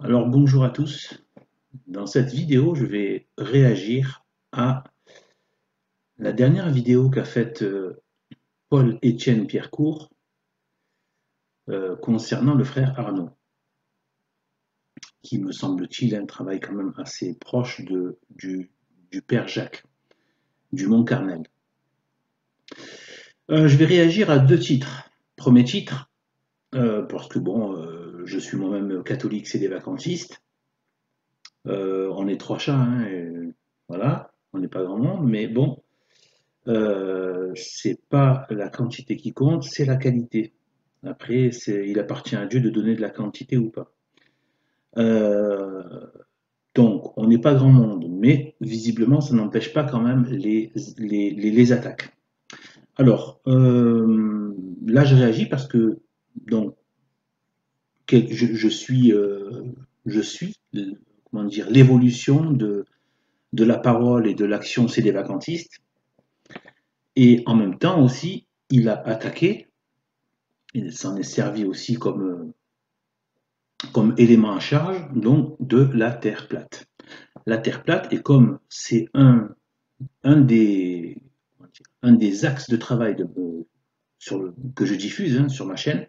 Alors bonjour à tous. Dans cette vidéo, je vais réagir à la dernière vidéo qu'a faite Paul-Étienne Pierrecourt concernant le frère Arnaud, qui me semble-t-il un travail quand même assez proche du père Jacques, du Mont-Carmel. Je vais réagir à deux titres. Premier titre, parce que bon, je suis moi-même catholique sédévacantiste. On est trois chats, hein, et voilà, on n'est pas grand monde, mais bon, c'est pas la quantité qui compte, c'est la qualité. Après, il appartient à Dieu de donner de la quantité ou pas. Euh, donc, on n'est pas grand monde, mais visiblement, ça n'empêche pas quand même les attaques. Alors, là, je réagis parce que donc, je suis comment dire, l'évolution de la parole et de l'action sédévacantiste, et en même temps aussi, il a attaqué. Il s'en est servi aussi comme élément à charge donc de la Terre plate. La Terre plate, et comme c'est un, des, un des axes de travail que je diffuse sur ma chaîne,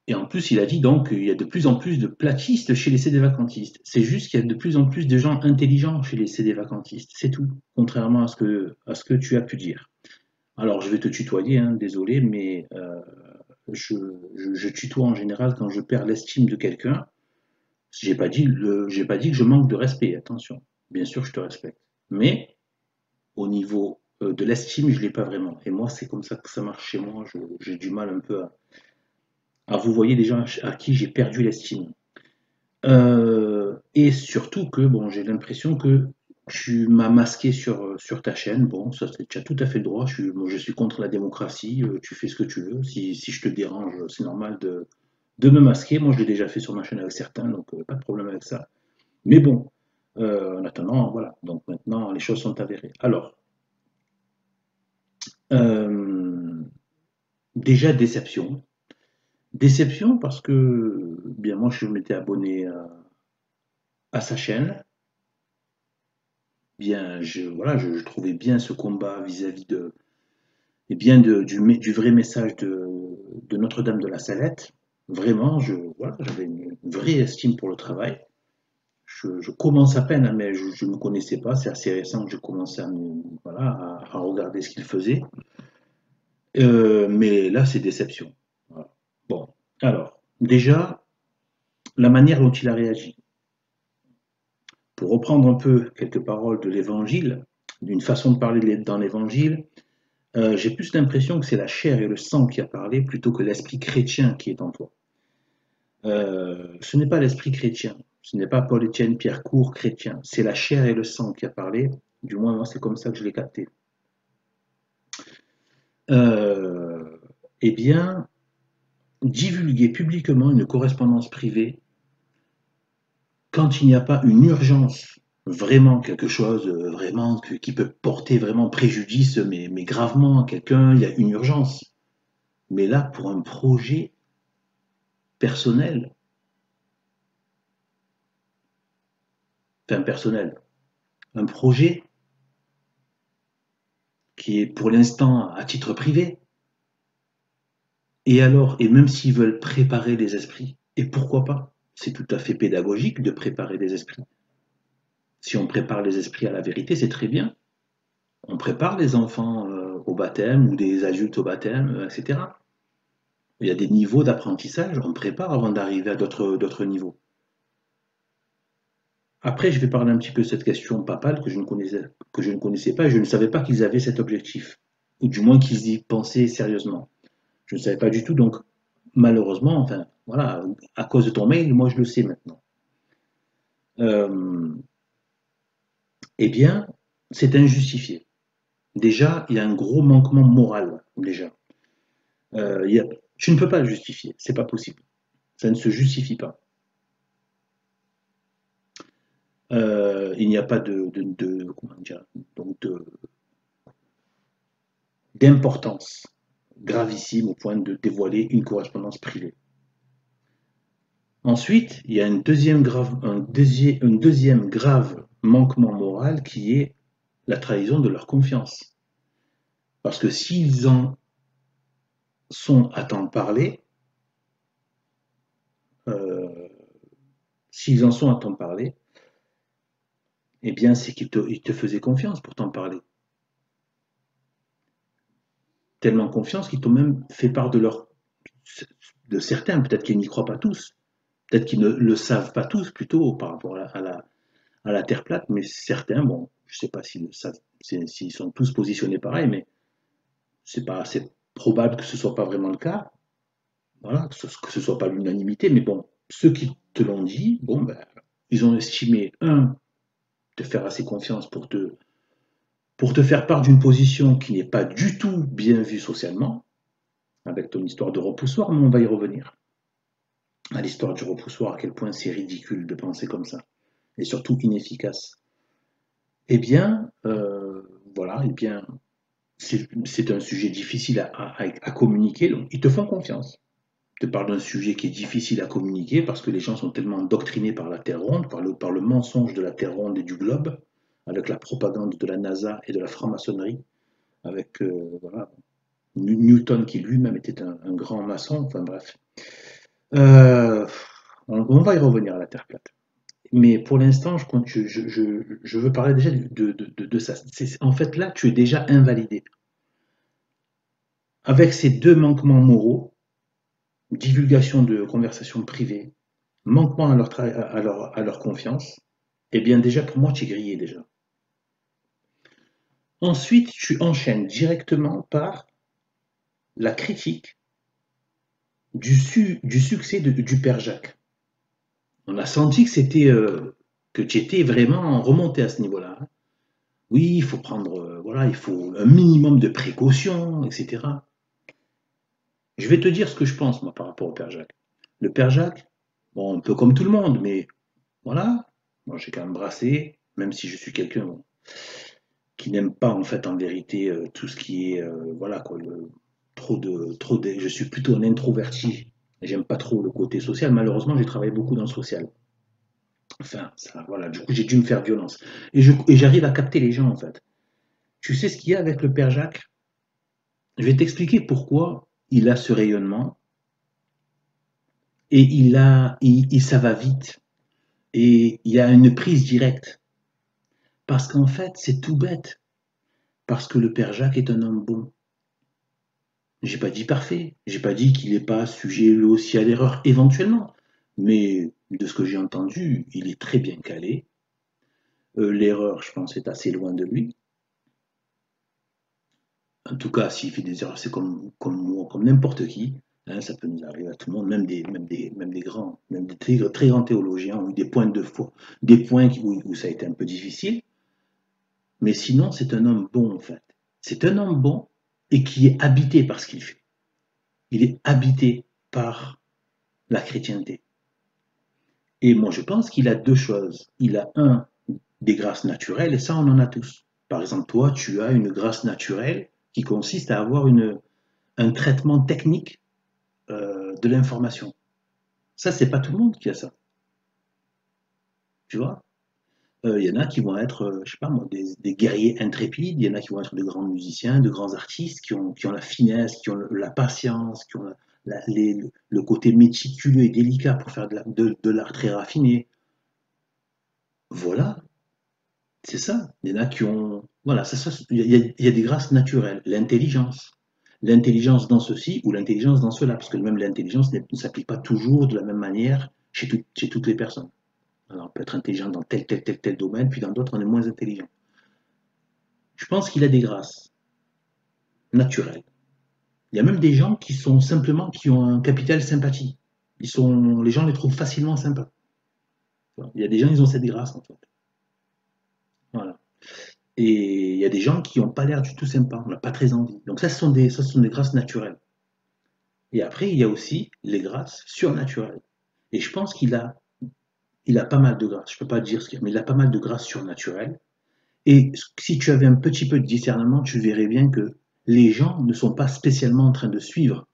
et en plus il a dit donc qu'il y a de plus en plus de platistes chez les CD-vacantistes. C'est juste qu'il y a de plus en plus de gens intelligents chez les CD-vacantistes, c'est tout, contrairement à ce que tu as pu dire. Alors je vais te tutoyer, hein, désolé, mais je tutoie en général quand je perds l'estime de quelqu'un. J'ai pas dit que je manque de respect, attention. Bien sûr, je te respecte. Mais au niveau de l'estime, je l'ai pas vraiment. Et moi, c'est comme ça que ça marche chez moi. J'ai du mal un peu à vous voyez des gens à qui j'ai perdu l'estime. Et surtout que bon, j'ai l'impression que tu m'as masqué sur ta chaîne. Bon, ça, tu as tout à fait le droit. Moi, je suis contre la démocratie. Tu fais ce que tu veux. Si je te dérange, c'est normal de me masquer. Moi, je l'ai déjà fait sur ma chaîne avec certains, donc pas de problème avec ça. Mais bon, en attendant, voilà. Donc maintenant, les choses sont avérées. Alors, euh, déjà déception. Déception parce que, bien moi, je m'étais abonné à sa chaîne. Bien, voilà, je trouvais bien ce combat vis-à-vis de, et bien du vrai message de Notre-Dame de la Salette. Vraiment, voilà, j'avais une vraie estime pour le travail. Je commence à peine, hein, mais je ne me connaissais pas. C'est assez récent que je commençais voilà, à regarder ce qu'il faisait. Mais là, c'est déception. Voilà. Bon, alors, déjà, la manière dont il a réagi. Pour reprendre un peu quelques paroles de l'Évangile, d'une façon de parler dans l'Évangile, j'ai plus l'impression que c'est la chair et le sang qui a parlé plutôt que l'esprit chrétien qui est en toi. Ce n'est pas l'esprit chrétien, ce n'est pas Paul-Étienne Pierrecourt chrétien, c'est la chair et le sang qui a parlé, du moins moi c'est comme ça que je l'ai capté. Euh, eh bien, divulguer publiquement une correspondance privée quand il n'y a pas une urgence, vraiment quelque chose vraiment qui peut porter vraiment préjudice, mais gravement à quelqu'un, il y a une urgence. Mais là, pour un projet personnel, enfin personnel, un projet qui est pour l'instant à titre privé, et alors, et même s'ils veulent préparer les esprits, et pourquoi pas? C'est tout à fait pédagogique de préparer des esprits. Si on prépare les esprits à la vérité, c'est très bien. On prépare les enfants au baptême ou des adultes au baptême, etc. Il y a des niveaux d'apprentissage, on prépare avant d'arriver à d'autres niveaux. Après, je vais parler un petit peu de cette question papale que je ne connaissais pas et je ne savais pas qu'ils avaient cet objectif, ou du moins qu'ils y pensaient sérieusement. Je ne savais pas du tout, donc malheureusement, enfin voilà, à cause de ton mail, moi je le sais maintenant. Euh, eh bien, c'est injustifié. Déjà, il y a un gros manquement moral, déjà. Il y a, tu ne peux pas le justifier, c'est pas possible. Ça ne se justifie pas. Il n'y a pas comment dire, donc d'importance gravissime au point de dévoiler une correspondance privée. Ensuite, il y a un deuxième grave manquement moral qui est la trahison de leur confiance. Parce que s'ils en sont à t'en parler, euh, s'ils en sont à t'en parler, eh bien, c'est qu'ils te faisaient confiance pour t'en parler. Tellement confiance qu'ils t'ont même fait part de certains, peut-être qu'ils n'y croient pas tous, peut-être qu'ils ne le savent pas tous plutôt par rapport à la Terre plate, mais certains, bon, je ne sais pas s'ils sont tous positionnés pareil, mais c'est probable que ce ne soit pas vraiment le cas, voilà, que ce soit pas l'unanimité, mais bon, ceux qui te l'ont dit, bon, ben, ils ont estimé, te faire assez confiance pour te faire part d'une position qui n'est pas du tout bien vue socialement, avec ton histoire de repoussoir, mais on va y revenir. À l'histoire du repoussoir, à quel point c'est ridicule de penser comme ça, et surtout inefficace. Eh bien, voilà, eh bien, c'est un sujet difficile à communiquer, donc ils te font confiance. Je te parle d'un sujet qui est difficile à communiquer parce que les gens sont tellement endoctrinés par la Terre ronde, par le mensonge de la Terre ronde et du globe, avec la propagande de la NASA et de la franc-maçonnerie, avec voilà, Newton qui lui-même était un grand maçon, enfin bref. Euh, on va y revenir à la Terre plate. Mais pour l'instant, je veux parler déjà de ça. En fait, là, tu es déjà invalidé. Avec ces deux manquements moraux, divulgation de conversations privées, manquement à leur confiance, eh bien déjà, pour moi, tu es grillé déjà. Ensuite, tu enchaînes directement par la critique du succès du père Jacques. On a senti que que tu étais vraiment remonté à ce niveau-là. Oui, il faut prendre, voilà, il faut un minimum de précautions, etc. Je vais te dire ce que je pense, moi, par rapport au père Jacques. Le père Jacques, bon, un peu comme tout le monde, mais voilà, moi j'ai quand même brassé, même si je suis quelqu'un qui n'aime pas, en fait, en vérité, tout ce qui est, voilà, quoi, je suis plutôt un introverti. J'aime pas trop le côté social. Malheureusement, j'ai travaillé beaucoup dans le social. Enfin, ça, voilà, du coup, j'ai dû me faire violence. Et j'arrive à capter les gens, en fait. Tu sais ce qu'il y a avec le père Jacques? Je vais t'expliquer pourquoi il a ce rayonnement et ça va vite et il y a une prise directe. Parce qu'en fait, c'est tout bête. Parce que le père Jacques est un homme bon. J'ai pas dit parfait. J'ai pas dit qu'il n'est pas sujet lui aussi à l'erreur éventuellement. Mais de ce que j'ai entendu, il est très bien calé. L'erreur, je pense, est assez loin de lui. En tout cas, s'il fait des erreurs, c'est comme moi, comme n'importe qui. Hein, ça peut nous arriver à tout le monde, même des grands, même des très grands théologiens ont eu des points de foi, des points où ça a été un peu difficile. Mais sinon, c'est un homme bon, en fait. C'est un homme bon et qui est habité par ce qu'il fait. Il est habité par la chrétienté. Et moi, je pense qu'il a deux choses. Il a des grâces naturelles, et ça, on en a tous. Par exemple, toi, tu as une grâce naturelle qui consiste à avoir un traitement technique de l'information. Ça, c'est pas tout le monde qui a ça. Tu vois? Il y en a qui vont être, je sais pas moi, des guerriers intrépides, il y en a qui vont être de grands musiciens, de grands artistes, qui ont la finesse, qui ont la patience, qui ont le côté méticuleux et délicat pour faire de l'art très raffiné. Voilà, c'est ça. Il y en a qui ont. Voilà, il y a des grâces naturelles. L'intelligence. L'intelligence dans ceci ou l'intelligence dans cela, parce que même l'intelligence ne s'applique pas toujours de la même manière chez toutes les personnes. Alors, on peut être intelligent dans tel domaine, puis dans d'autres, on est moins intelligent. Je pense qu'il a des grâces naturelles. Il y a même des gens qui ont un capital sympathie. Les gens les trouvent facilement sympas. Il y a des gens, ils ont cette grâce, en fait. Voilà. Et il y a des gens qui n'ont pas l'air du tout sympas, on n'a pas très envie. Donc ça, ce sont des grâces naturelles. Et après, il y a aussi les grâces surnaturelles. Et je pense il a pas mal de grâces. Je ne peux pas dire ce qu'il y a, mais il a pas mal de grâces surnaturelles. Et si tu avais un petit peu de discernement, tu verrais bien que les gens ne sont pas spécialement en train de suivre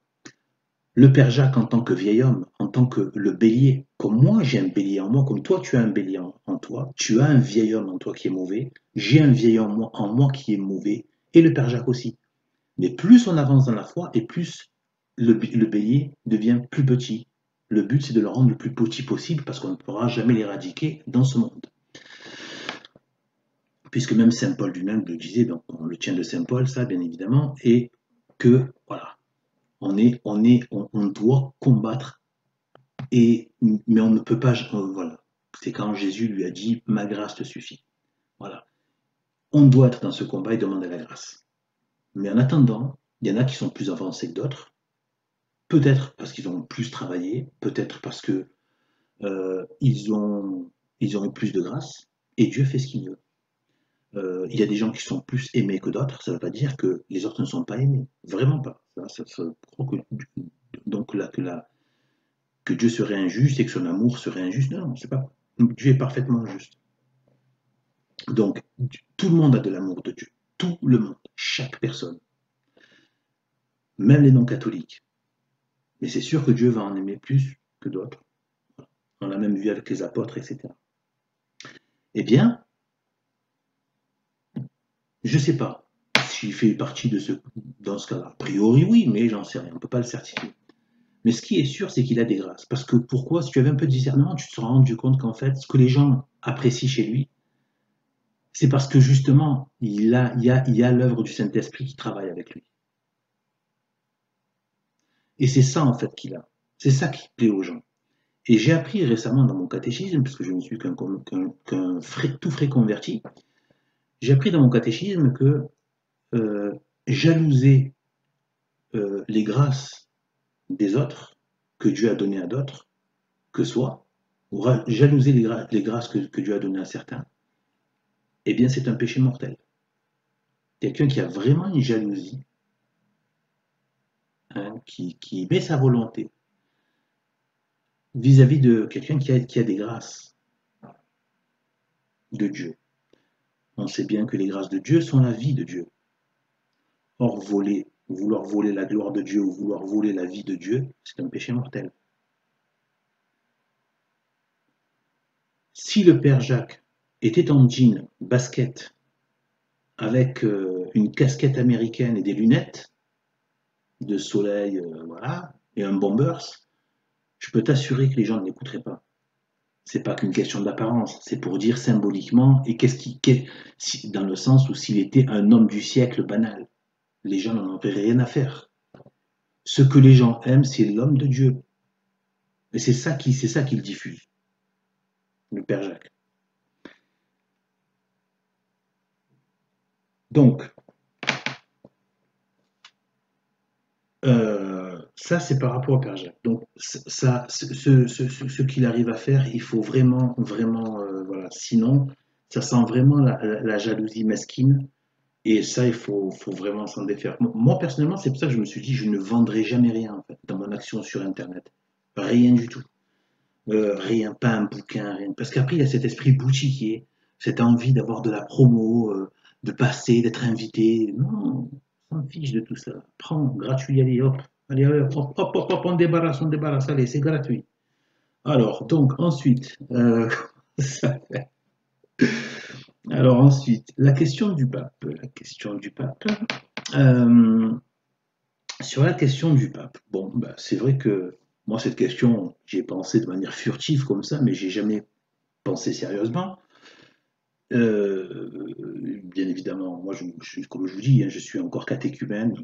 le père Jacques en tant que vieil homme, en tant que le bélier, comme moi j'ai un bélier en moi, comme toi tu as un bélier en toi, tu as un vieil homme en toi qui est mauvais, j'ai un vieil homme en moi qui est mauvais, et le Père Jacques aussi. Mais plus on avance dans la foi, et plus le bélier devient plus petit. Le but, c'est de le rendre le plus petit possible, parce qu'on ne pourra jamais l'éradiquer dans ce monde. Puisque même Saint Paul lui-même le disait, donc on le tient de Saint Paul, ça bien évidemment, et que, voilà, on doit combattre, mais on ne peut pas, voilà. C'est quand Jésus lui a dit, ma grâce te suffit. Voilà. On doit être dans ce combat et demander la grâce. Mais en attendant, il y en a qui sont plus avancés que d'autres, peut-être parce qu'ils ont plus travaillé, peut-être parce que ils ont eu plus de grâce, et Dieu fait ce qu'il veut. Il y a des gens qui sont plus aimés que d'autres, ça ne veut pas dire que les autres ne sont pas aimés, vraiment pas. Donc là, que Dieu serait injuste et que son amour serait injuste, non, c'est pas. Dieu est parfaitement juste. Donc tout le monde a de l'amour de Dieu, tout le monde, chaque personne, même les non-catholiques. Mais c'est sûr que Dieu va en aimer plus que d'autres. On l'a même vu avec les apôtres, etc. Eh bien, je ne sais pas s'il fait partie de dans ce cas-là. A priori, oui, mais j'en sais rien, on ne peut pas le certifier. Mais ce qui est sûr, c'est qu'il a des grâces. Parce que pourquoi? Si tu avais un peu de discernement, tu te seras rendu compte qu'en fait, ce que les gens apprécient chez lui, c'est parce que justement, il y a l'œuvre du Saint-Esprit qui travaille avec lui. Et c'est ça, en fait, qu'il a. C'est ça qui plaît aux gens. Et j'ai appris récemment dans mon catéchisme, puisque je ne suis qu'un tout frais converti, j'ai appris dans mon catéchisme que jalouser les grâces des autres, que Dieu a données à d'autres, que soi, ou jalouser les grâces que Dieu a données à certains, eh bien c'est un péché mortel. Quelqu'un qui a vraiment une jalousie, hein, qui met sa volonté vis-à-vis de quelqu'un qui a des grâces de Dieu. On sait bien que les grâces de Dieu sont la vie de Dieu. Or, vouloir voler la gloire de Dieu ou vouloir voler la vie de Dieu, c'est un péché mortel. Si le Père Jacques était en jean, basket, avec une casquette américaine et des lunettes de soleil, voilà, et un bombers, je peux t'assurer que les gens ne l'écouteraient pas. C'est pas qu'une question d'apparence, c'est pour dire symboliquement, et dans le sens où s'il était un homme du siècle banal, les gens n'en auraient rien à faire. Ce que les gens aiment, c'est l'homme de Dieu. Et c'est ça qu'il diffuse, le Père Jacques. Donc, ça, c'est par rapport au Père Jacques. Donc, ça, ce qu'il arrive à faire, il faut vraiment, vraiment, voilà. Sinon, ça sent vraiment la jalousie mesquine. Et ça, faut vraiment s'en défaire. Moi, personnellement, c'est pour ça que je me suis dit, je ne vendrai jamais rien, en fait, dans mon action sur Internet. Rien du tout. Rien, pas un bouquin, rien. Parce qu'après, il y a cet esprit boutiquier, cette envie d'avoir de la promo, de passer, d'être invité. Non, on s'en fiche de tout ça. Prends, gratuit, allez, hop, hop, hop, hop, on débarrasse, allez, c'est gratuit. Alors, donc, ensuite, ça fait. Alors ensuite, la question du pape. La question du pape. Euh, Sur la question du pape, bon, bah, c'est vrai que moi, cette question, j'y ai pensé de manière furtive comme ça, mais j'ai jamais pensé sérieusement. Bien évidemment, moi, comme je vous dis, hein, je suis encore catéchumène.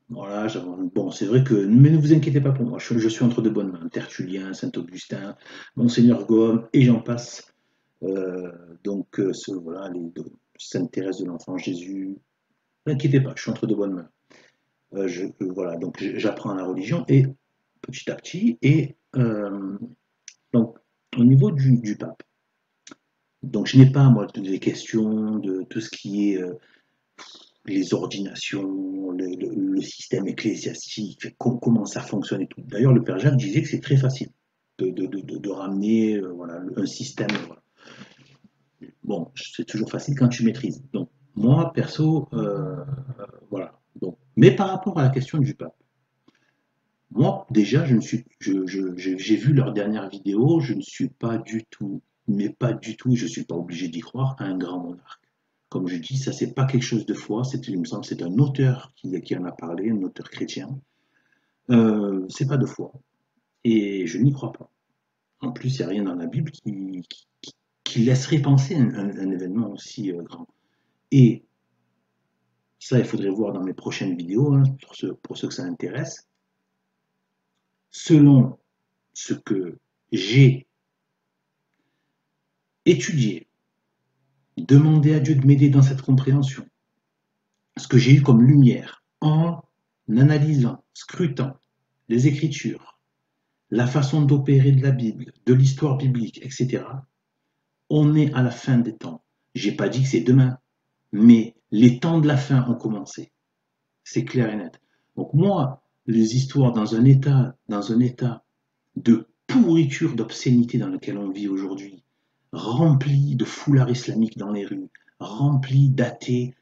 Voilà, bon, c'est vrai que, mais ne vous inquiétez pas pour moi, je suis entre de bonnes mains. Tertullien, Saint-Augustin, Monseigneur Gaume, et j'en passe. Donc, voilà, Sainte Thérèse de l'Enfant Jésus. Ne vous inquiétez pas, je suis entre de bonnes mains. Voilà, donc j'apprends la religion et petit à petit, et donc au niveau du pape. Donc je n'ai pas moi des questions de tout ce qui est les ordinations, le système ecclésiastique, comment ça fonctionne et tout. D'ailleurs, le Père Jacques disait que c'est très facile de ramener voilà, un système. Voilà. Bon, c'est toujours facile quand tu maîtrises. Donc moi, perso, voilà. Donc, mais par rapport à la question du pape. Moi, déjà, j'ai vu leur dernière vidéo, je ne suis pas du tout, mais pas du tout, je ne suis pas obligé d'y croire, à un grand monarque. Comme je dis, ça, c'est pas quelque chose de foi, il me semble, c'est un auteur qui en a parlé, un auteur chrétien. C'est pas de foi. Et je n'y crois pas. En plus, il n'y a rien dans la Bible qui laisserait penser un événement aussi grand. Et ça, il faudrait voir dans mes prochaines vidéos, hein, pour ceux que ça intéresse. Selon ce que j'ai étudié, demandé à Dieu de m'aider dans cette compréhension, ce que j'ai eu comme lumière en analysant, scrutant les Écritures, la façon d'opérer de la Bible, de l'histoire biblique, etc., on est à la fin des temps. J'ai pas dit que c'est demain, mais les temps de la fin ont commencé. C'est clair et net. Donc moi, les histoires dans un état de pourriture, d'obscénité dans lequel on vit aujourd'hui, rempli de foulards islamiques dans les rues, rempli d'athées,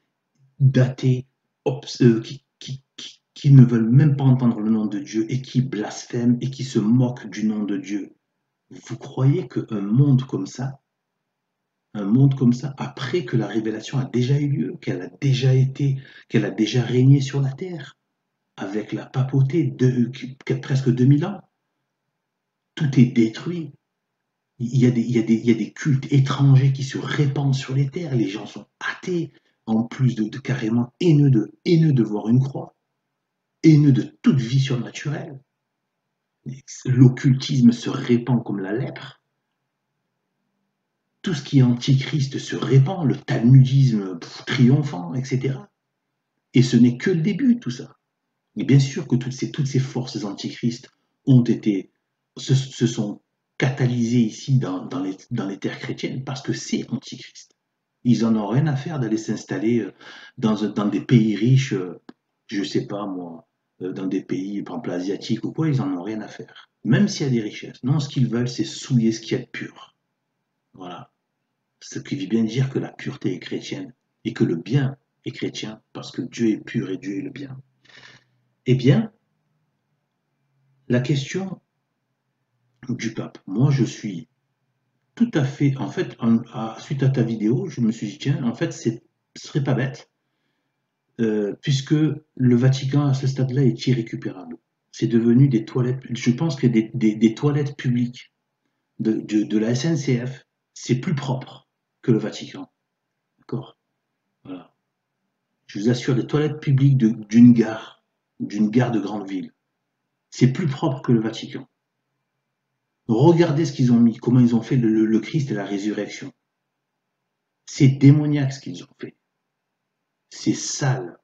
qui ne veulent même pas entendre le nom de Dieu et qui blasphèment et qui se moquent du nom de Dieu. Vous croyez qu'un monde comme ça, après que la révélation a déjà eu lieu, qu'elle a déjà régné sur la terre, avec la papauté de presque 2000 ans, tout est détruit. Il y a des cultes étrangers qui se répandent sur les terres, les gens sont athées, en plus de carrément haineux de voir une croix, haineux de toute vie surnaturelle. L'occultisme se répand comme la lèpre. Tout ce qui est antichrist se répand, le talmudisme triomphant, etc. Et ce n'est que le début, tout ça. Et bien sûr que toutes ces forces antichristes se sont catalysées ici dans les terres chrétiennes parce que c'est antichrist. Ils en ont rien à faire d'aller s'installer dans des pays riches, je sais pas moi, dans des pays, par exemple, asiatiques ou quoi, ils en ont rien à faire. Même s'il y a des richesses. Non, ce qu'ils veulent, c'est souiller ce qu'il y a de pur. Voilà. Ce qui veut bien dire que la pureté est chrétienne et que le bien est chrétien parce que Dieu est pur et Dieu est le bien. Eh bien, la question du pape. Moi, je suis tout à fait, en fait, suite à ta vidéo, je me suis dit, tiens, en fait, ce serait pas bête, puisque le Vatican, à ce stade-là, est irrécupérable. C'est devenu des toilettes, je pense que des toilettes publiques de la SNCF, c'est plus propre que le Vatican. D'accord? Voilà. Je vous assure, des toilettes publiques d'une gare de grande ville, c'est plus propre que le Vatican. Regardez ce qu'ils ont mis, comment ils ont fait le Christ et la résurrection. C'est démoniaque ce qu'ils ont fait. C'est sale.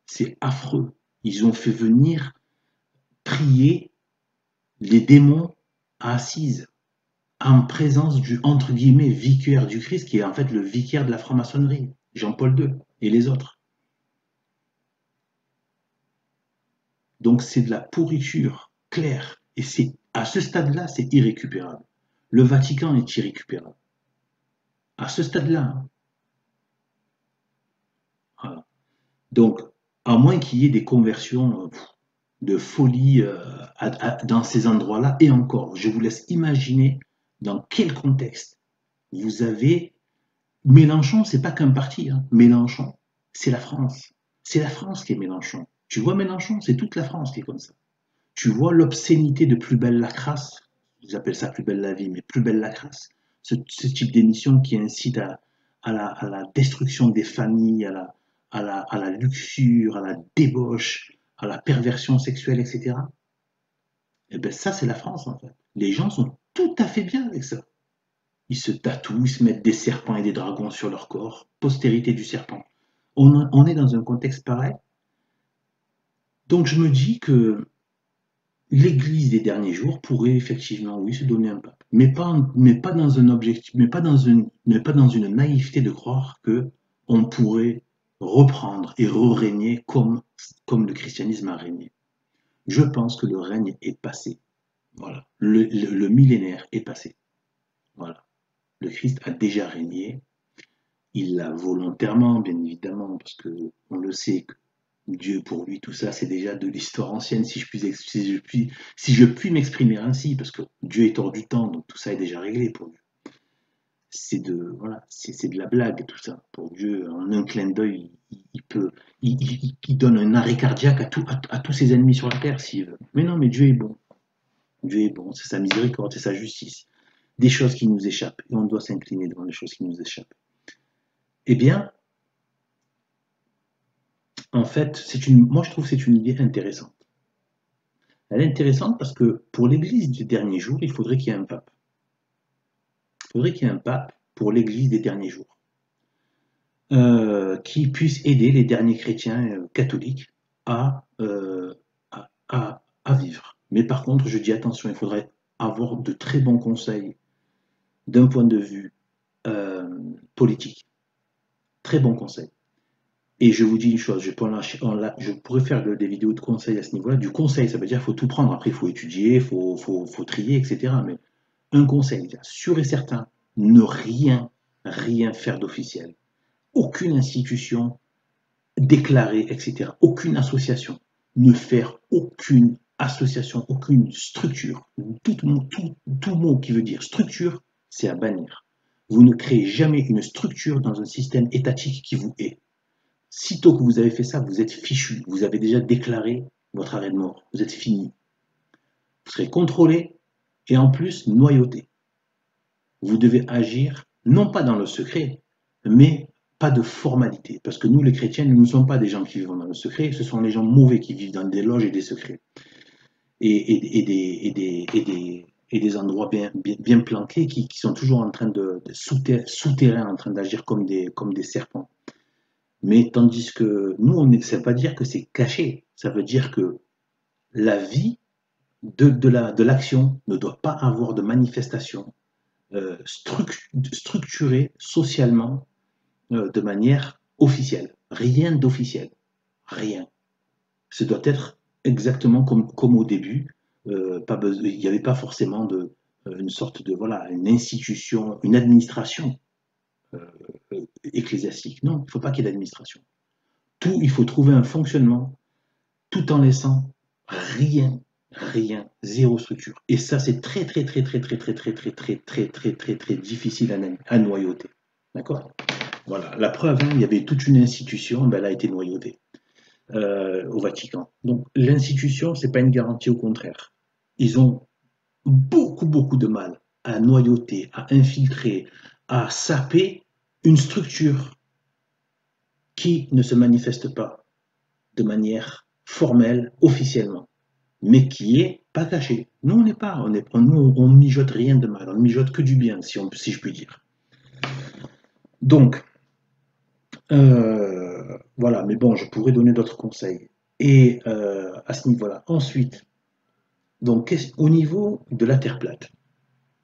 C'est affreux. Ils ont fait venir prier les démons à Assise en présence du, entre guillemets, vicaire du Christ, qui est en fait le vicaire de la franc-maçonnerie, Jean-Paul II et les autres. Donc c'est de la pourriture claire. Et c'est à ce stade-là, c'est irrécupérable. Le Vatican est irrécupérable. À ce stade-là. Hein. Voilà. Donc, à moins qu'il y ait des conversions de folie dans ces endroits-là, et encore, je vous laisse imaginer dans quel contexte vous avez Mélenchon, c'est pas qu'un parti, hein. Mélenchon, c'est la France. C'est la France qui est Mélenchon. Tu vois Mélenchon, c'est toute la France qui est comme ça. Tu vois l'obscénité de Plus belle la crasse, ils appellent ça Plus belle la vie, mais Plus belle la crasse, ce type d'émission qui incite à la destruction des familles, à la luxure, à la débauche, à la perversion sexuelle, etc. Et bien ça, c'est la France en fait. Les gens sont tout à fait bien avec ça. Ils se tatouent, ils se mettent des serpents et des dragons sur leur corps, postérité du serpent. On est dans un contexte pareil. Donc je me dis que l'Église des derniers jours pourrait effectivement, oui, se donner un pape, mais pas dans un objectif, mais pas dans une naïveté de croire que on pourrait reprendre et re-régner comme le christianisme a régné. Je pense que le règne est passé. Voilà, le millénaire est passé. Voilà, le Christ a déjà régné. Il l'a volontairement, bien évidemment, parce que on le sait que Dieu pour lui, tout ça, c'est déjà de l'histoire ancienne, si je puis m'exprimer ainsi, parce que Dieu est hors du temps, donc tout ça est déjà réglé pour lui. Voilà, c'est de la blague tout ça. Pour Dieu, en un clin d'œil, il peut, il donne un arrêt cardiaque à tous ses ennemis sur la terre s'il veut. Mais non, mais Dieu est bon. Dieu est bon, c'est sa miséricorde, c'est sa justice. Des choses qui nous échappent, et on doit s'incliner devant les choses qui nous échappent. Eh bien, en fait, moi je trouve que c'est une idée intéressante. Elle est intéressante parce que pour l'Église des derniers jours, il faudrait qu'il y ait un pape. Il faudrait qu'il y ait un pape pour l'Église des derniers jours. Qui puisse aider les derniers chrétiens catholiques à, à vivre. Mais par contre, je dis attention, il faudrait avoir de très bons conseils d'un point de vue politique. Très bons conseils. Et je vous dis une chose, je pourrais faire des vidéos de conseils à ce niveau-là. Du conseil, ça veut dire qu'il faut tout prendre. Après, il faut étudier, il faut trier, etc. Mais un conseil, sûr et certain, ne rien faire d'officiel. Aucune institution déclarée, etc. Aucune association. Ne faire aucune association, aucune structure. Tout mot qui veut dire structure, c'est à bannir. Vous ne créez jamais une structure dans un système étatique qui vous hait. Sitôt que vous avez fait ça, vous êtes fichu. Vous avez déjà déclaré votre arrêt de mort. Vous êtes fini. Vous serez contrôlé et en plus noyauté. Vous devez agir, non pas dans le secret, mais pas de formalité. Parce que nous, les chrétiens, nous ne sommes pas des gens qui vivent dans le secret, ce sont les gens mauvais qui vivent dans des loges et des secrets. Et des endroits bien planqués qui sont toujours en train de souterrains, en train d'agir comme des serpents. Mais tandis que nous, ça ne veut pas dire que c'est caché, ça veut dire que la vie de l'action ne doit pas avoir de manifestation structurée socialement de manière officielle. Rien d'officiel. Rien. Ce doit être exactement comme au début. Il n'y avait pas forcément une sorte de, voilà, une institution, une administration ecclésiastique. Non, il ne faut pas qu'il y ait d'administration. Il faut trouver un fonctionnement tout en laissant rien, zéro structure. Et ça, c'est très difficile à noyauter. D'accord? Voilà. La preuve, il y avait toute une institution, elle a été noyautée au Vatican. Donc, l'institution, c'est pas une garantie, au contraire. Ils ont beaucoup de mal à noyauter, à infiltrer, à saper une structure qui ne se manifeste pas de manière formelle, officiellement, mais qui est pas cachée. Nous, on mijote rien de mal, on mijote que du bien, si je puis dire. Donc, voilà, mais bon, je pourrais donner d'autres conseils. Et à ce niveau-là. Ensuite, donc, au niveau de la Terre plate,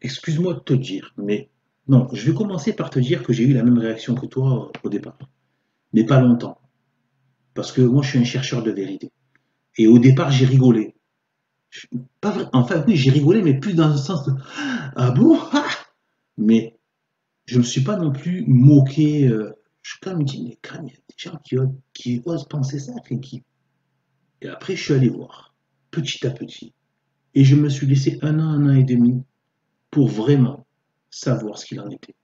excuse-moi de te dire, mais non, je vais commencer par te dire que j'ai eu la même réaction que toi au départ, mais pas longtemps. Parce que moi, je suis un chercheur de vérité. Et au départ, j'ai rigolé. Pas vrai, enfin, oui, j'ai rigolé, mais plus dans le sens de ah bon ah. Mais je ne me suis pas non plus moqué. Je suis quand même dit, mais quand même, il y a des gens qui osent penser ça. Et après, je suis allé voir, petit à petit. Et je me suis laissé un an et demi pour vraiment savoir ce qu'il en était.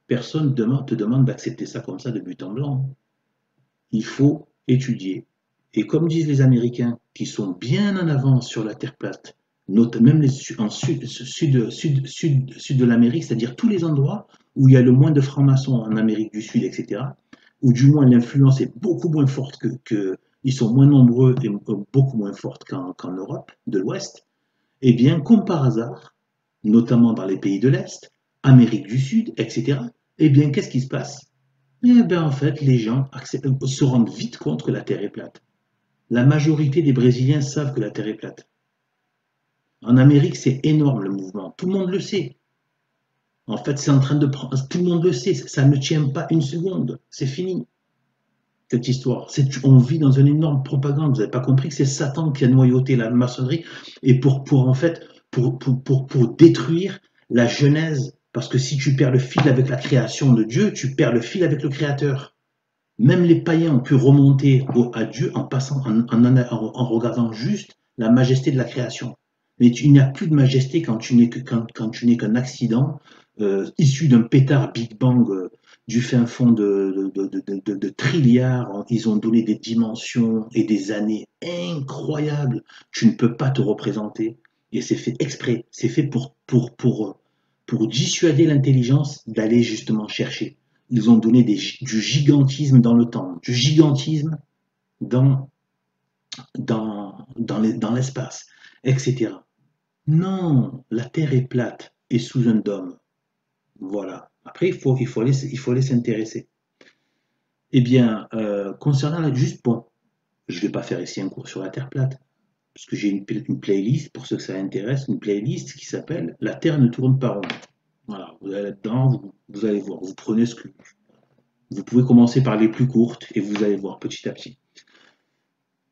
Personne ne te demande d'accepter ça comme ça de but en blanc. Il faut étudier. Et comme disent les Américains, qui sont bien en avance sur la Terre plate, même en sud de l'Amérique, c'est-à-dire tous les endroits où il y a le moins de francs-maçons en Amérique du Sud, etc., où du moins l'influence est beaucoup moins forte ils sont moins nombreux et beaucoup moins fortes qu'en Europe de l'Ouest, eh bien, comme par hasard, notamment dans les pays de l'Est, Amérique du Sud, etc., eh bien, qu'est-ce qui se passe? Eh bien, en fait, les gens se rendent vite compte que la Terre est plate. La majorité des Brésiliens savent que la Terre est plate. En Amérique, c'est énorme le mouvement. Tout le monde le sait. En fait, c'est en train de prendre. Tout le monde le sait. Ça ne tient pas une seconde. C'est fini, cette histoire. On vit dans une énorme propagande. Vous n'avez pas compris que c'est Satan qui a noyauté la maçonnerie et pour détruire la genèse. Parce que si tu perds le fil avec la création de Dieu, tu perds le fil avec le Créateur. Même les païens ont pu remonter à Dieu en passant, en regardant juste la majesté de la création. Mais il n'y a plus de majesté quand tu n'es quand tu n'es qu'un accident issu d'un pétard Big Bang du fin fond de trilliards. Ils ont donné des dimensions et des années incroyables. Tu ne peux pas te représenter. Et c'est fait exprès. C'est fait pour dissuader l'intelligence d'aller justement chercher. Ils ont donné du gigantisme dans le temps, du gigantisme dans, dans l'espace, etc. Non, la Terre est plate et sous un dôme. Voilà. Après, il faut aller s'intéresser. Eh bien, concernant juste, bon, je ne vais pas faire ici un cours sur la Terre plate, parce que j'ai une playlist, pour ceux que ça intéresse, une playlist qui s'appelle La Terre ne tourne pas rond. Voilà, vous allez là-dedans, vous allez voir, vous prenez ce que, vous pouvez commencer par les plus courtes et vous allez voir petit à petit.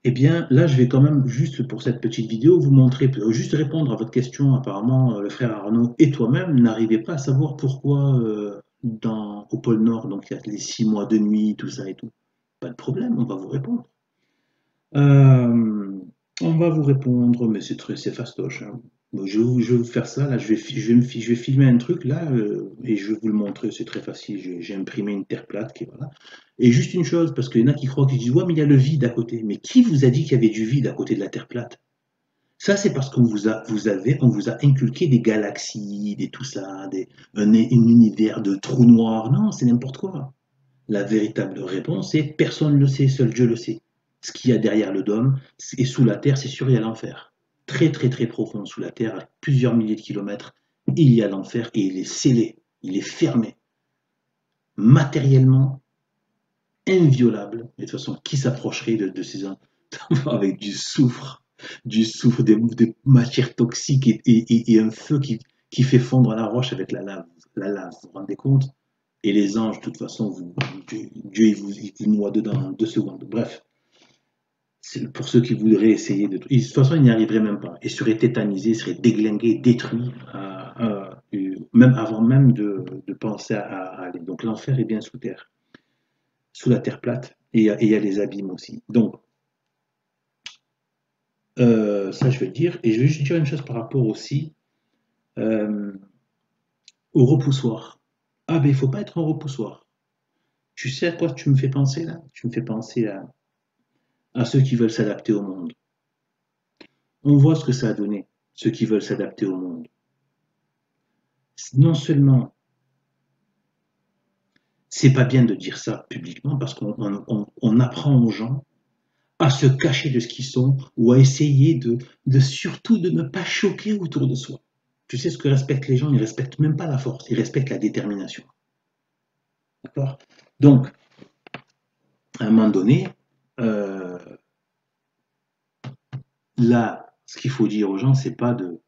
Eh bien, là, je vais quand même, juste pour cette petite vidéo, vous montrer, juste répondre à votre question. Apparemment, le frère Arnaud et toi-même n'arrivez pas à savoir pourquoi au pôle Nord, donc il y a les 6 mois de nuit, tout ça et tout. Pas de problème, on va vous répondre. Euh, on va vous répondre, mais c'est fastoche, hein. Bon, je vais vous faire ça, là, je vais filmer un truc, là, et je vais vous le montrer, c'est très facile, j'ai imprimé une terre plate, qui est voilà. Et juste une chose, parce qu'il y en a qui croient, qui disent, ouais, mais il y a le vide à côté. Mais qui vous a dit qu'il y avait du vide à côté de la terre plate? Ça, c'est parce qu'on on vous a inculqué des galaxies, des tout ça, un univers de trous noirs. Non, c'est n'importe quoi. La véritable réponse est personne ne le sait, seul Dieu le sait. Ce qu'il y a derrière le dôme et sous la terre, c'est sûr, il y a l'enfer. Très très très profond sous la terre, à plusieurs milliers de kilomètres, il y a l'enfer et il est scellé, il est fermé. Matériellement, inviolable. Et de toute façon, qui s'approcherait de ces hommes avec du soufre, des matières toxiques et un feu qui fait fondre la roche avec la lave. La lave, vous vous rendez compte? Et les anges, de toute façon, Dieu il vous noie dedans en 2 secondes. Bref, c'est pour ceux qui voudraient essayer de. De toute façon, ils n'y arriveraient même pas. Ils seraient tétanisés, ils seraient déglingués, détruits, même avant même de penser à aller. Donc l'enfer est bien sous terre, sous la terre plate, et il y a les abîmes aussi. Donc, ça, je vais le dire. Et je vais juste dire une chose par rapport aussi euh, au repoussoir. Ah, ben, il ne faut pas être un repoussoir. Tu sais à quoi tu me fais penser là? Tu me fais penser à ceux qui veulent s'adapter au monde. On voit ce que ça a donné, ceux qui veulent s'adapter au monde. Non seulement, c'est pas bien de dire ça publiquement parce qu'on apprend aux gens à se cacher de ce qu'ils sont ou à essayer surtout de ne pas choquer autour de soi. Tu sais ce que respectent les gens? Ils respectent même pas la force, ils respectent la détermination. D'accord? Donc, à un moment donné, euh, là, ce qu'il faut dire aux gens, c'est pas de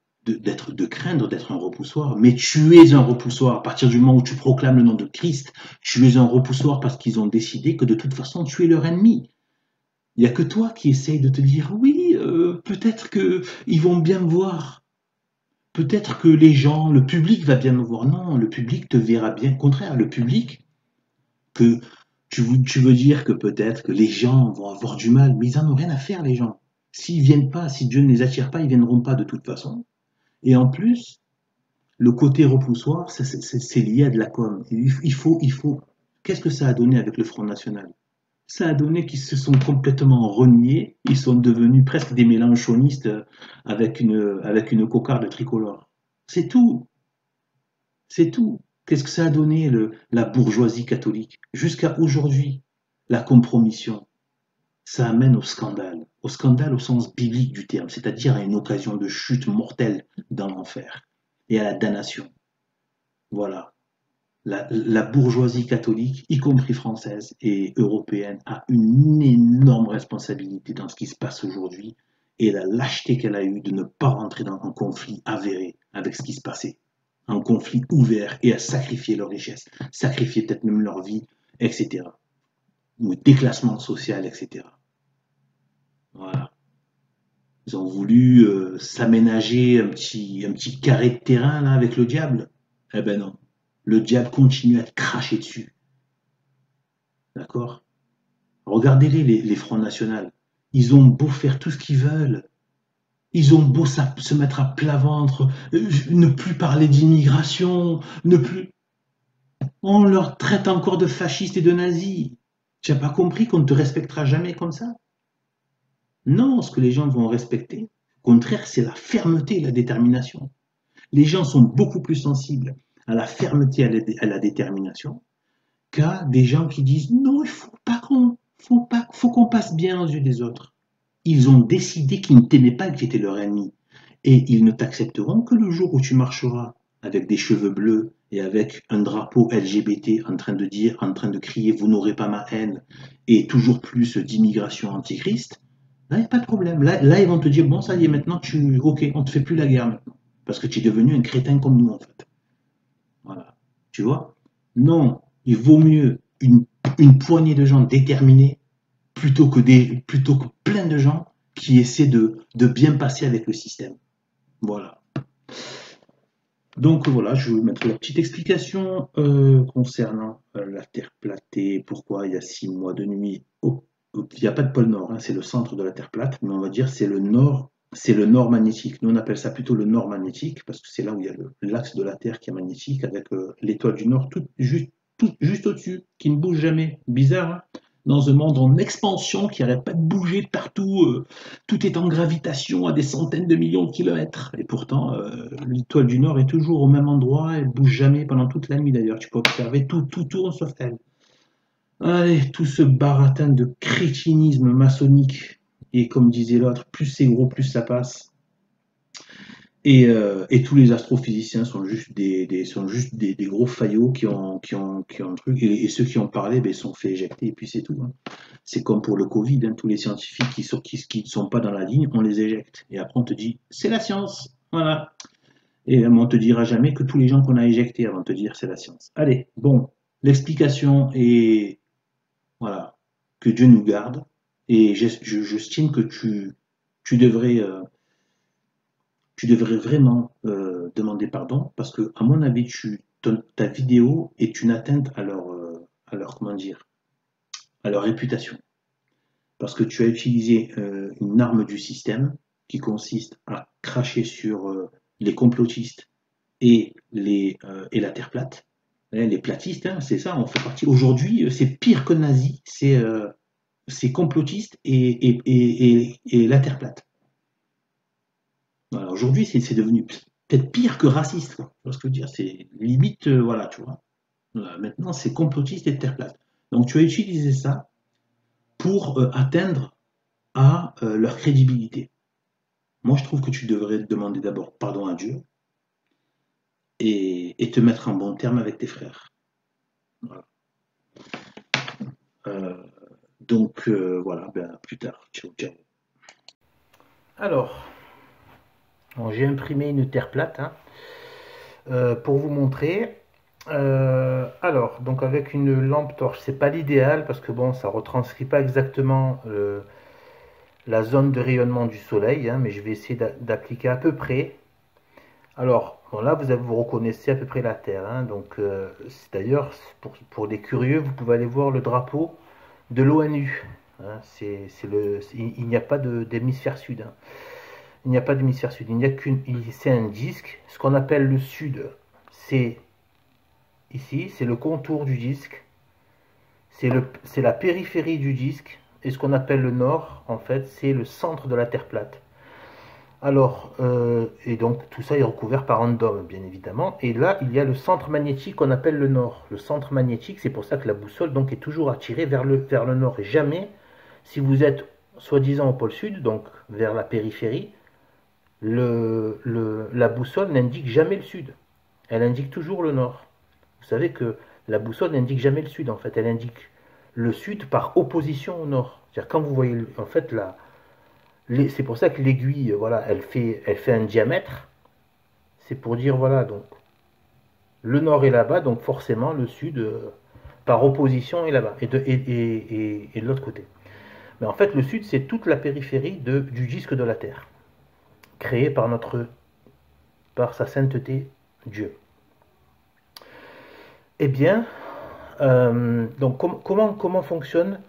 craindre d'être un repoussoir, mais tu es un repoussoir. À partir du moment où tu proclames le nom de Christ, tu es un repoussoir parce qu'ils ont décidé que de toute façon, tu es leur ennemi. Il n'y a que toi qui essayes de te dire, oui, peut-être qu'ils vont bien me voir. Peut-être que les gens, le public va bien me voir. Non, le public te verra bien. Au contraire, le public, que tu veux dire que peut-être que les gens vont avoir du mal, mais ils n'en ont rien à faire, les gens. S'ils viennent pas, si Dieu ne les attire pas, ils viendront pas de toute façon. Et en plus, le côté repoussoir, c'est lié à de la com. Il faut. Qu'est-ce que ça a donné avec le Front National? Ça a donné qu'ils se sont complètement reniés. Ils sont devenus presque des mélanchonistes avec une cocarde tricolore. C'est tout. C'est tout. Qu'est-ce que ça a donné la bourgeoisie catholique? Jusqu'à aujourd'hui, la compromission, ça amène au scandale au sens biblique du terme, c'est-à-dire à une occasion de chute mortelle dans l'enfer et à la damnation. Voilà. La bourgeoisie catholique, y compris française et européenne, a une énorme responsabilité dans ce qui se passe aujourd'hui et la lâcheté qu'elle a eue de ne pas rentrer dans un conflit avéré avec ce qui se passait. Un conflit ouvert et à sacrifier leur richesse, sacrifier peut-être même leur vie, etc. Ou déclassement social, etc. Voilà. Ils ont voulu s'aménager un petit carré de terrain là avec le diable. Eh ben non. Le diable continue à te cracher dessus. D'accord? Regardez-les, les Fronts National. Ils ont beau faire tout ce qu'ils veulent. Ils ont beau se mettre à plat ventre, ne plus parler d'immigration, ne plus. On leur traite encore de fascistes et de nazis. Tu n'as pas compris qu'on ne te respectera jamais comme ça? Non, ce que les gens vont respecter, au contraire, c'est la fermeté et la détermination. Les gens sont beaucoup plus sensibles à la fermeté et à la détermination qu'à des gens qui disent non, il faut qu'on passe bien aux yeux des autres. Ils ont décidé qu'ils ne t'aimaient pas et que tu étais leur ennemi. Et ils ne t'accepteront que le jour où tu marcheras avec des cheveux bleus et avec un drapeau LGBT en train de crier vous n'aurez pas ma haine et toujours plus d'immigration antichrist. Là, il n'y a pas de problème. Là, ils vont te dire bon, ça y est, maintenant, ok, on ne te fait plus la guerre maintenant. Parce que tu es devenu un crétin comme nous, en fait. Voilà. Tu vois? Non, il vaut mieux une poignée de gens déterminés plutôt que plein de gens qui essaient de bien passer avec le système. Voilà. Donc voilà, je vais vous mettre la petite explication concernant la Terre plate et pourquoi il y a 6 mois de nuit. Il n'y a pas de pôle Nord, hein, c'est le centre de la Terre plate, mais on va dire c'est le nord magnétique. Nous on appelle ça plutôt le nord magnétique parce que c'est là où il y a l'axe de la Terre qui est magnétique avec l'étoile du Nord juste au-dessus, qui ne bouge jamais. Bizarre, hein, dans un monde en expansion qui n'arrête pas de bouger de partout, tout est en gravitation à des centaines de millions de kilomètres. Et pourtant, l'étoile du Nord est toujours au même endroit, elle bouge jamais pendant toute la nuit d'ailleurs. Tu peux observer, tout tourne sauf elle. Allez, tout ce baratin de crétinisme maçonnique, et comme disait l'autre, plus c'est gros, plus ça passe. Et tous les astrophysiciens sont juste des gros faillots qui ont un truc, et ceux qui ont parlé ben, sont fait éjecter, et puis c'est tout. Hein. C'est comme pour le Covid, hein, tous les scientifiques qui ne sont pas dans la ligne, on les éjecte. Et après on te dit, c'est la science, voilà. Et on te dira jamais que tous les gens qu'on a éjectés avant de te dire c'est la science. Allez, bon, l'explication est, voilà, que Dieu nous garde, et j'estime que tu devrais... tu devrais vraiment demander pardon parce que, à mon avis, ta vidéo est une atteinte comment dire, à leur réputation. Parce que tu as utilisé une arme du système qui consiste à cracher sur les complotistes et la Terre plate. Les platistes, hein, c'est ça, on fait partie. Aujourd'hui, c'est pire que nazi, c'est complotiste et la Terre plate. Voilà, aujourd'hui, c'est devenu peut-être pire que raciste. Quoi. Tu vois ce que je veux dire? C'est limite, voilà, tu vois. Voilà, maintenant, c'est complotiste et terre plate. Donc, tu as utilisé ça pour atteindre à leur crédibilité. Moi, je trouve que tu devrais demander d'abord pardon à Dieu et te mettre en bon terme avec tes frères. Voilà. Euh, donc, voilà, ben, à plus tard. Ciao, ciao. Alors, bon, j'ai imprimé une terre plate hein, pour vous montrer. Alors, donc avec une lampe torche, c'est pas l'idéal parce que bon, ça retranscrit pas exactement la zone de rayonnement du soleil, hein, mais je vais essayer d'appliquer à peu près. Alors, bon, là, vous reconnaissez à peu près la Terre. Hein, donc, d'ailleurs, pour les curieux, vous pouvez aller voir le drapeau de l'ONU. Hein, il n'y a pas d'hémisphère sud. Hein. Il n'y a pas d'hémisphère sud. Il n'y a c'est un disque. Ce qu'on appelle le sud, c'est ici, c'est le contour du disque. C'est la périphérie du disque. Et ce qu'on appelle le nord, en fait, c'est le centre de la Terre plate. Alors, et donc tout ça est recouvert par un dôme, bien évidemment. Et là, il y a le centre magnétique qu'on appelle le nord. Le centre magnétique, c'est pour ça que la boussole donc, est toujours attirée vers le nord. Et jamais, si vous êtes soi-disant au pôle sud, donc vers la périphérie, la boussole n'indique jamais le sud. Elle indique toujours le nord. Vous savez que la boussole n'indique jamais le sud, en fait. Elle indique le sud par opposition au nord. C'est-à-dire quand vous voyez, en fait, c'est pour ça que l'aiguille, voilà, elle fait un diamètre. C'est pour dire, voilà, donc, le nord est là-bas, donc forcément, le sud, par opposition, est là-bas, et de l'autre côté. Mais en fait, le sud, c'est toute la périphérie du disque de la Terre, créé par sa sainteté, Dieu. Eh bien, donc comment fonctionne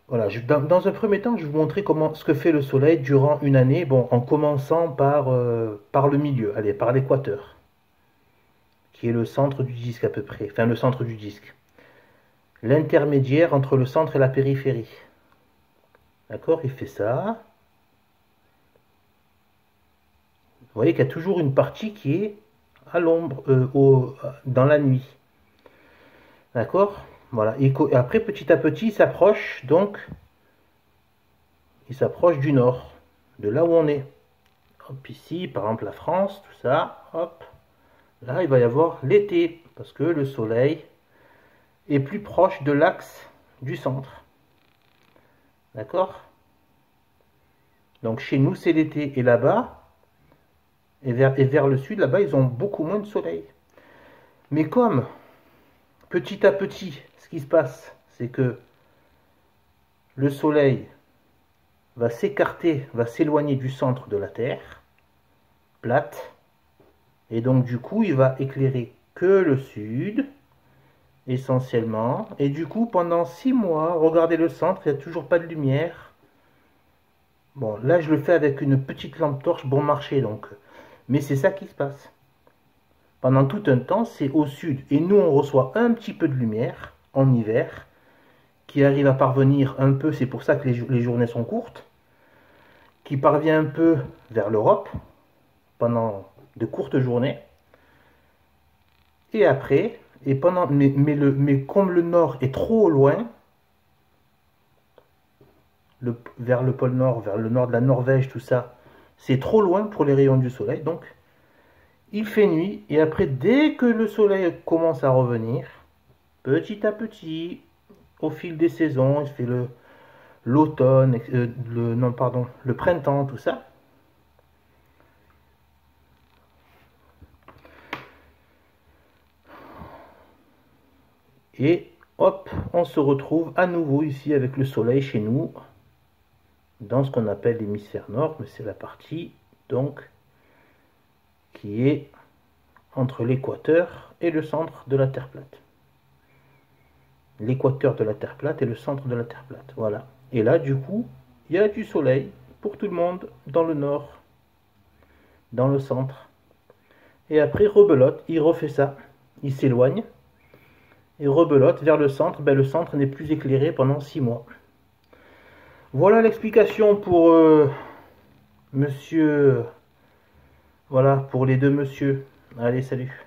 Voilà, dans un premier temps, je vais vous montrer ce que fait le Soleil durant une année, bon, en commençant par le milieu, allez, par l'équateur, qui est le centre du disque à peu près, enfin le centre du disque. L'intermédiaire entre le centre et la périphérie. D'accord? Il fait ça. Vous voyez qu'il y a toujours une partie qui est à l'ombre, dans la nuit. D'accord? Voilà. Et après, petit à petit, il s'approche du nord, de là où on est. Hop, ici, par exemple, la France, tout ça. Hop. Là, il va y avoir l'été, parce que le soleil est plus proche de l'axe du centre. D'accord? Donc chez nous, c'est l'été. Et là-bas, et vers le sud, là-bas, ils ont beaucoup moins de soleil. Mais comme, petit à petit, ce qui se passe, c'est que le soleil va s'écarter, va s'éloigner du centre de la Terre, plate, et donc du coup, il va éclairer que le sud, essentiellement, et du coup, pendant 6 mois, regardez le centre, il n'y a toujours pas de lumière. Bon, là, je le fais avec une petite lampe torche bon marché, donc, mais c'est ça qui se passe. Pendant tout un temps, c'est au sud, et nous, on reçoit un petit peu de lumière en hiver, qui arrive à parvenir un peu, c'est pour ça que les journées sont courtes, qui parvient un peu vers l'Europe, pendant de courtes journées, et après, mais comme le nord est trop loin, vers le pôle nord, vers le nord de la Norvège, tout ça, c'est trop loin pour les rayons du soleil, donc il fait nuit, et après, dès que le soleil commence à revenir, petit à petit, au fil des saisons, il fait l'automne, non, pardon, le printemps, tout ça. Et hop, on se retrouve à nouveau ici avec le soleil chez nous, dans ce qu'on appelle l'hémisphère nord, mais c'est la partie donc qui est entre l'équateur et le centre de la Terre plate. L'équateur de la Terre plate et le centre de la Terre plate, voilà. Et là, du coup, il y a du soleil pour tout le monde dans le nord, dans le centre. Et après, rebelote, il refait ça. Il s'éloigne et rebelote vers le centre. Ben, le centre n'est plus éclairé pendant 6 mois. Voilà l'explication pour monsieur. Voilà, pour les deux monsieur. Allez, salut.